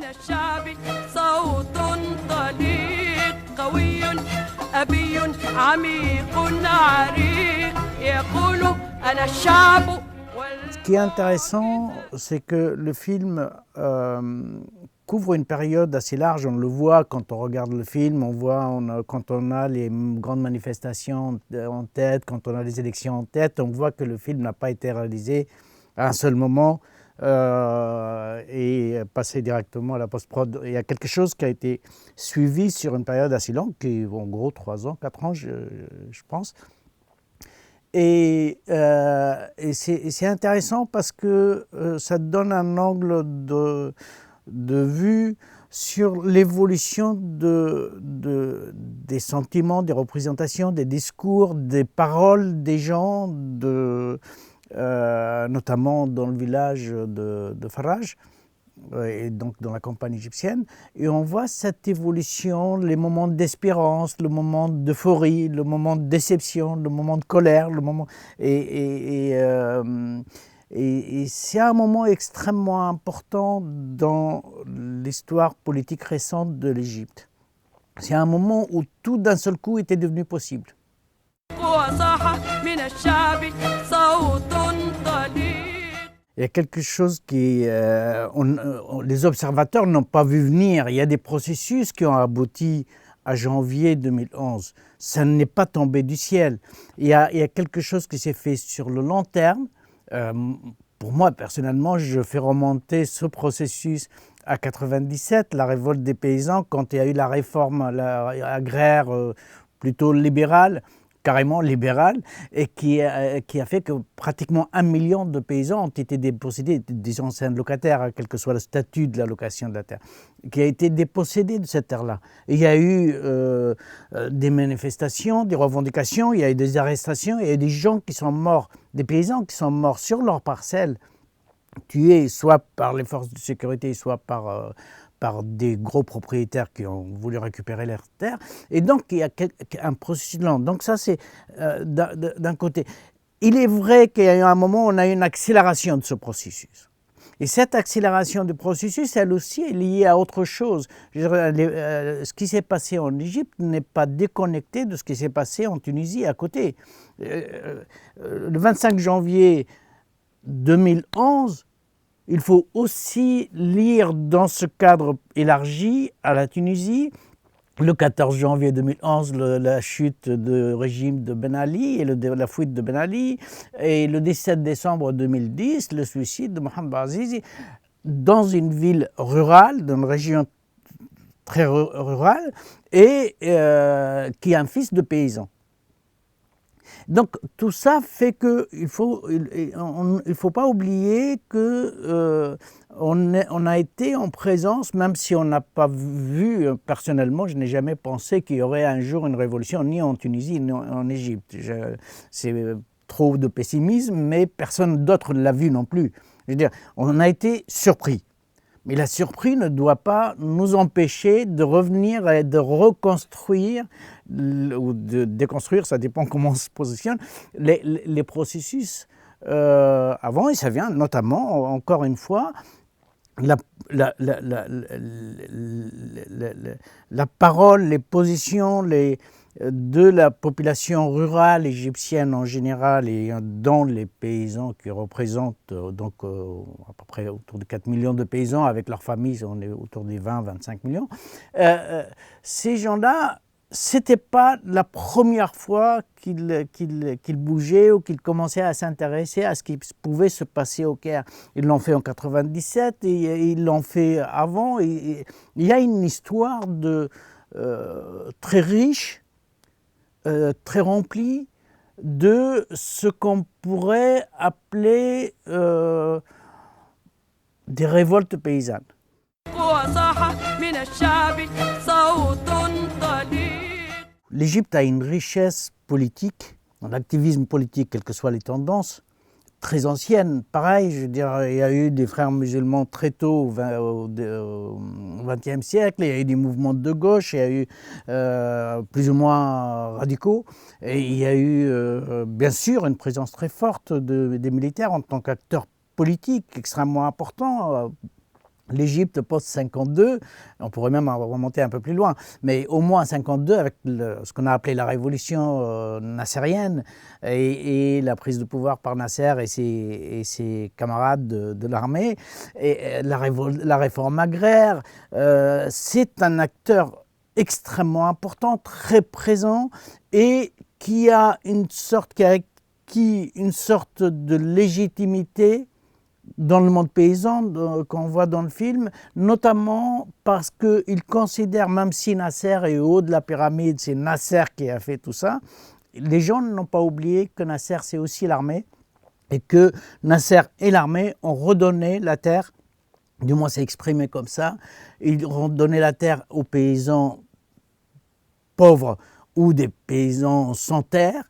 من الشعب صوت طليق قوي أبي عميق عريق يقول أنا الشعب. Ce qui est intéressant, c'est que le film couvre une période assez large. On le voit quand on regarde le film, quand on a les grandes manifestations en tête, quand on a les élections en tête, on voit que le film n'a pas été réalisé à un seul moment et passé directement à la post-prod. Il y a quelque chose qui a été suivi sur une période assez longue, qui est en gros 3 ans, 4 ans, je pense. Et c'est intéressant parce que ça donne un angle de vue sur l'évolution des sentiments, des représentations, des discours, des paroles des gens, notamment dans le village de Faraj, et donc dans la campagne égyptienne, et on voit cette évolution, les moments d'espérance, le moment d'euphorie, le moment de déception, le moment de colère, et c'est un moment extrêmement important dans l'histoire politique récente de l'Égypte. C'est un moment où tout d'un seul coup était devenu possible. Il y a quelque chose qui les observateurs n'ont pas vu venir. Il y a des processus qui ont abouti à janvier 2011. Ça n'est pas tombé du ciel. Il y a quelque chose qui s'est fait sur le long terme. Pour moi, personnellement, je fais remonter ce processus à 1997, la révolte des paysans, quand il y a eu la réforme agraire plutôt libérale, carrément libérale, et qui a fait que pratiquement 1 million de paysans ont été dépossédés, des anciens locataires, quel que soit le statut de la location de la terre, qui a été dépossédés de cette terre-là. Il y a eu des manifestations, des revendications, il y a eu des arrestations, il y a eu des gens qui sont morts, des paysans qui sont morts sur leurs parcelles, tués soit par les forces de sécurité, soit par des gros propriétaires qui ont voulu récupérer leurs terres. Et donc, il y a un processus lent. Donc ça, c'est d'un côté. Il est vrai qu'il y a eu un moment où on a eu une accélération de ce processus. Et cette accélération du processus, elle aussi est liée à autre chose. Ce qui s'est passé en Égypte n'est pas déconnecté de ce qui s'est passé en Tunisie à côté. Le 25 janvier 2011, il faut aussi lire dans ce cadre élargi à la Tunisie, le 14 janvier 2011, la chute du régime de Ben Ali et la fuite de Ben Ali, et le 17 décembre 2010, le suicide de Mohamed Bouazizi dans une ville rurale, dans une région très rurale, et qui est un fils de paysan. Donc tout ça fait qu'il ne faut pas oublier qu'on a été en présence, même si on n'a pas vu, personnellement, je n'ai jamais pensé qu'il y aurait un jour une révolution, ni en Tunisie, ni en Égypte. C'est trop de pessimisme, mais personne d'autre ne l'a vu non plus. Je veux dire, on a été surpris. Mais la surprise ne doit pas nous empêcher de revenir et de reconstruire ou de déconstruire, ça dépend comment on se positionne, les processus avant, et ça vient notamment, encore une fois, la parole, les positions, de la population rurale égyptienne en général et dont les paysans qui représentent donc à peu près autour de 4 millions de paysans avec leurs familles, on est autour des 20-25 millions. Ces gens-là, c'était pas la première fois qu'ils bougeaient ou qu'ils commençaient à s'intéresser à ce qui pouvait se passer au Caire. Ils l'ont fait en 1997 et ils l'ont fait avant. Et il y a une histoire très riche, très rempli de ce qu'on pourrait appeler des révoltes paysannes. L'Égypte a une richesse politique, un activisme politique, quelles que soient les tendances, très ancienne. Pareil, je veux dire, il y a eu des frères musulmans très tôt au XXe siècle, il y a eu des mouvements de gauche, il y a eu plus ou moins radicaux, et il y a eu bien sûr une présence très forte des militaires en tant qu'acteurs politiques extrêmement importants. l'Égypte post-52, on pourrait même remonter un peu plus loin, mais au moins 52 avec ce qu'on a appelé la révolution nassérienne et la prise de pouvoir par Nasser et ses camarades de l'armée, et la réforme agraire, c'est un acteur extrêmement important, très présent et qui a acquis une sorte de légitimité dans le monde paysan qu'on voit dans le film, notamment parce qu'il considère, même si Nasser est au haut de la pyramide, c'est Nasser qui a fait tout ça, les gens n'ont pas oublié que Nasser c'est aussi l'armée et que Nasser et l'armée ont redonné la terre, du moins c'est exprimé comme ça, ils ont donné la terre aux paysans pauvres ou des paysans sans terre,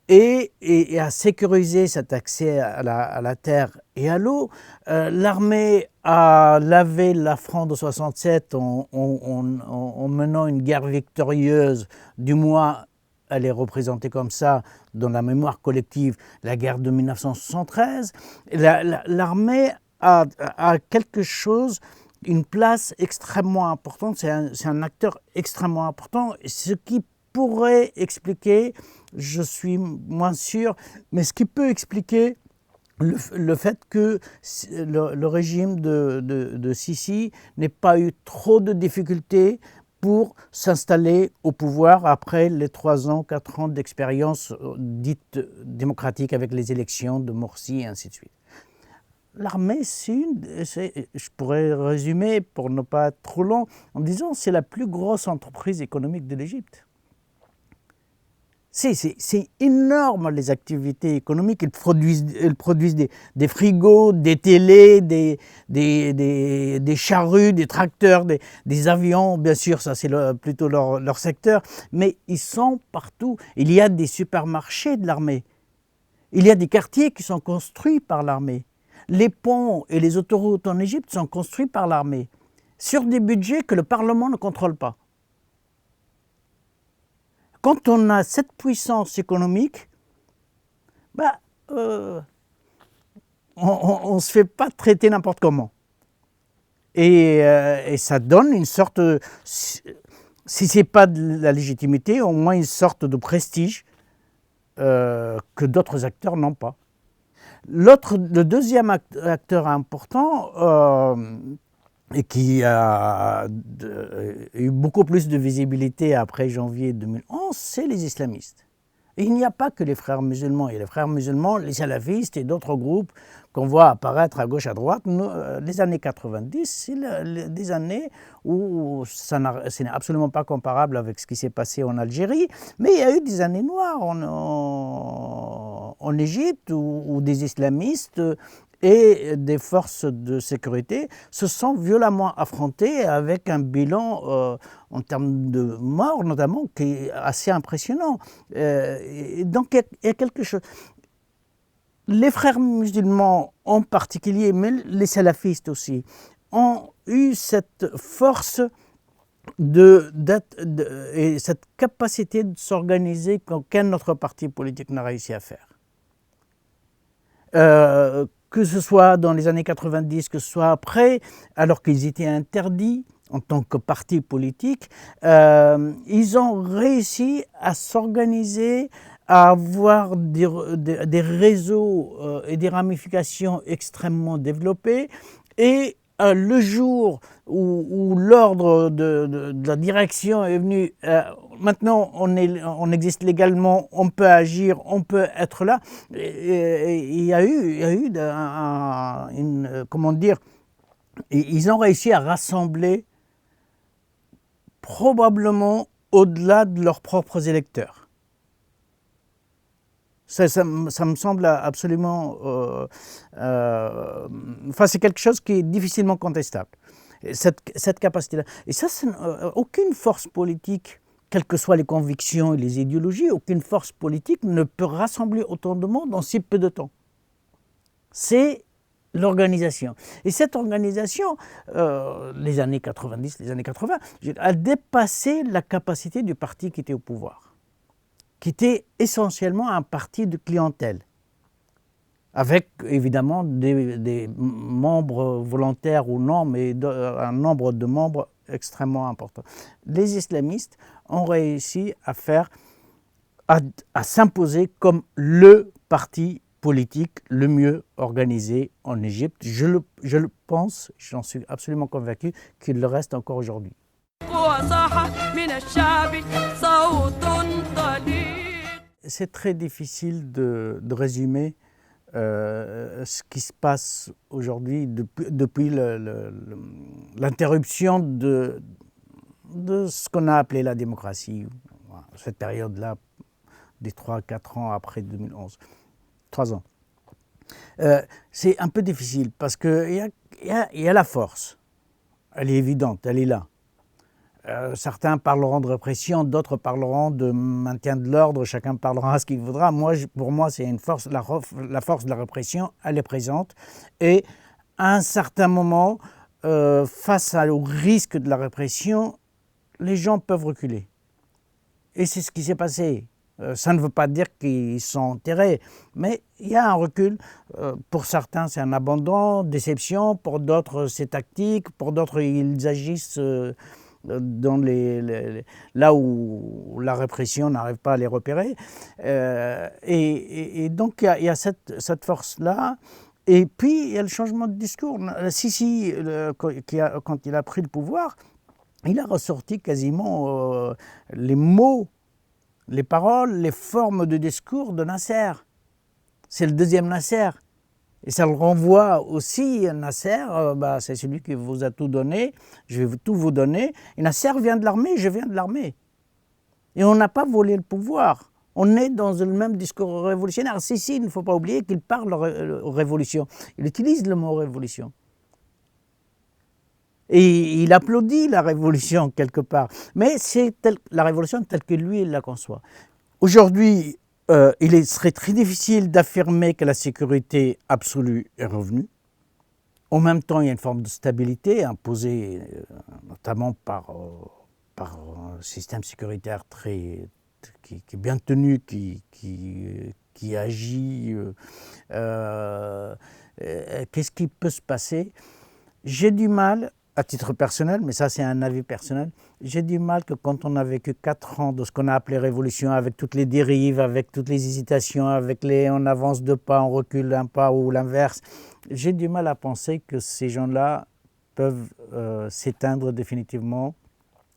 et à sécuriser cet accès à la terre et à l'eau. L'armée a lavé l'affront de 67 en menant une guerre victorieuse, du moins elle est représentée comme ça dans la mémoire collective, la guerre de 1973. L'armée a quelque chose, une place extrêmement importante, c'est un acteur extrêmement important, ce qui pourrait expliquer, je suis moins sûr, mais ce qui peut expliquer le fait que le régime de Sisi n'ait pas eu trop de difficultés pour s'installer au pouvoir après les 3 ans, 4 ans d'expérience dite démocratique avec les élections de Morsi et ainsi de suite. L'armée, je pourrais résumer pour ne pas être trop long, en disant que c'est la plus grosse entreprise économique de l'Égypte. C'est énorme les activités économiques. Ils produisent des frigos, des télés, des charrues, des tracteurs, des avions. Bien sûr, ça c'est plutôt leur secteur. Mais ils sont partout. Il y a des supermarchés de l'armée. Il y a des quartiers qui sont construits par l'armée. Les ponts et les autoroutes en Égypte sont construits par l'armée, sur des budgets que le Parlement ne contrôle pas. Quand on a cette puissance économique, on ne se fait pas traiter n'importe comment. Et ça donne une sorte, si ce n'est pas de la légitimité, au moins une sorte de prestige que d'autres acteurs n'ont pas. Le deuxième acteur important, et qui a eu beaucoup plus de visibilité après janvier 2011, c'est les islamistes. Et il n'y a pas que les frères musulmans. Il y a les frères musulmans, les salafistes et d'autres groupes qu'on voit apparaître à gauche, à droite. Les années 90, c'est des années où ce n'est absolument pas comparable avec ce qui s'est passé en Algérie, mais il y a eu des années noires en Égypte où des islamistes et des forces de sécurité se sont violemment affrontés avec un bilan en termes de morts notamment qui est assez impressionnant. Donc il y a quelque chose. Les frères musulmans en particulier, mais les salafistes aussi, ont eu cette force et cette capacité de s'organiser qu'aucun autre parti politique n'a réussi à faire. Que ce soit dans les années 90, que ce soit après, alors qu'ils étaient interdits en tant que parti politique, ils ont réussi à s'organiser, à avoir des réseaux et des ramifications extrêmement développés. Et le jour où l'ordre de la direction est venu, maintenant on existe légalement, on peut agir, on peut être là. Il y a eu comment dire, ils ont réussi à rassembler probablement au-delà de leurs propres électeurs. Ça me semble absolument... c'est quelque chose qui est difficilement contestable, cette capacité-là. Et ça, aucune force politique, quelles que soient les convictions et les idéologies, aucune force politique ne peut rassembler autant de monde en si peu de temps. C'est l'organisation. Et cette organisation, les années 90, les années 80, a dépassé la capacité du parti qui était au pouvoir, qui était essentiellement un parti de clientèle. avec évidemment des membres volontaires ou non, mais un nombre de membres extrêmement important. Les islamistes ont réussi à s'imposer comme le parti politique le mieux organisé en Égypte. Je le pense, j'en suis absolument convaincu qu'il le reste encore aujourd'hui. C'est très difficile de résumer ce qui se passe aujourd'hui depuis l'interruption de ce qu'on a appelé la démocratie, cette période-là, des 3-4 ans après 2011. 3 ans. C'est un peu difficile parce qu'il y a la force. Elle est évidente, elle est là. Certains parleront de répression, d'autres parleront de maintien de l'ordre, chacun parlera ce qu'il voudra. Pour moi, c'est une force, la force de la répression, elle est présente. Et à un certain moment, face au risque de la répression, les gens peuvent reculer. Et c'est ce qui s'est passé. Ça ne veut pas dire qu'ils sont enterrés, mais il y a un recul. Pour certains, c'est un abandon, déception. Pour d'autres, c'est tactique. Pour d'autres, ils agissent dans là où la répression n'arrive pas à les repérer. Et donc, il y a cette force-là. Et puis, il y a le changement de discours. Sisi, quand il a pris le pouvoir, il a ressorti quasiment les mots, les paroles, les formes de discours de Nasser. C'est le deuxième Nasser. Et ça le renvoie aussi, Nasser, c'est celui qui vous a tout donné, je vais tout vous donner. Et Nasser vient de l'armée, je viens de l'armée. Et on n'a pas volé le pouvoir. On est dans le même discours révolutionnaire. Sisi, il ne faut pas oublier qu'il parle révolution. Il utilise le mot révolution. Et il applaudit la révolution quelque part. Mais c'est la révolution telle que lui, il la conçoit. Aujourd'hui, il serait très difficile d'affirmer que la sécurité absolue est revenue. En même temps, il y a une forme de stabilité imposée notamment par un système sécuritaire qui est bien tenu, qui agit. Qu'est-ce qui peut se passer? J'ai du mal, à titre personnel, mais ça c'est un avis personnel, j'ai du mal que quand on a vécu 4 ans de ce qu'on a appelé révolution, avec toutes les dérives, avec toutes les hésitations, avec on avance 2 pas, on recule 1 pas ou l'inverse, j'ai du mal à penser que ces gens-là peuvent s'éteindre définitivement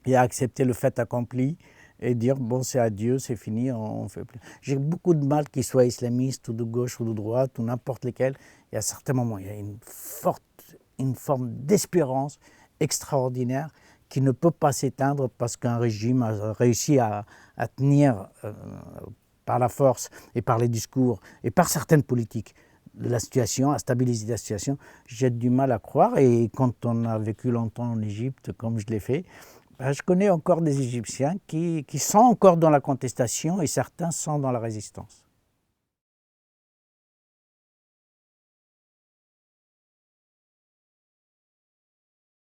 et à accepter le fait accompli et dire bon c'est adieu, c'est fini, on fait plus. J'ai beaucoup de mal qu'ils soient islamistes ou de gauche ou de droite ou n'importe lesquels. Et à certains moments, il y a une forme d'espérance extraordinaire qui ne peut pas s'éteindre parce qu'un régime a réussi à tenir par la force et par les discours et par certaines politiques la situation, à stabiliser la situation. J'ai du mal à croire et quand on a vécu longtemps en Égypte, comme je l'ai fait, je connais encore des Égyptiens qui sont encore dans la contestation et certains sont dans la résistance.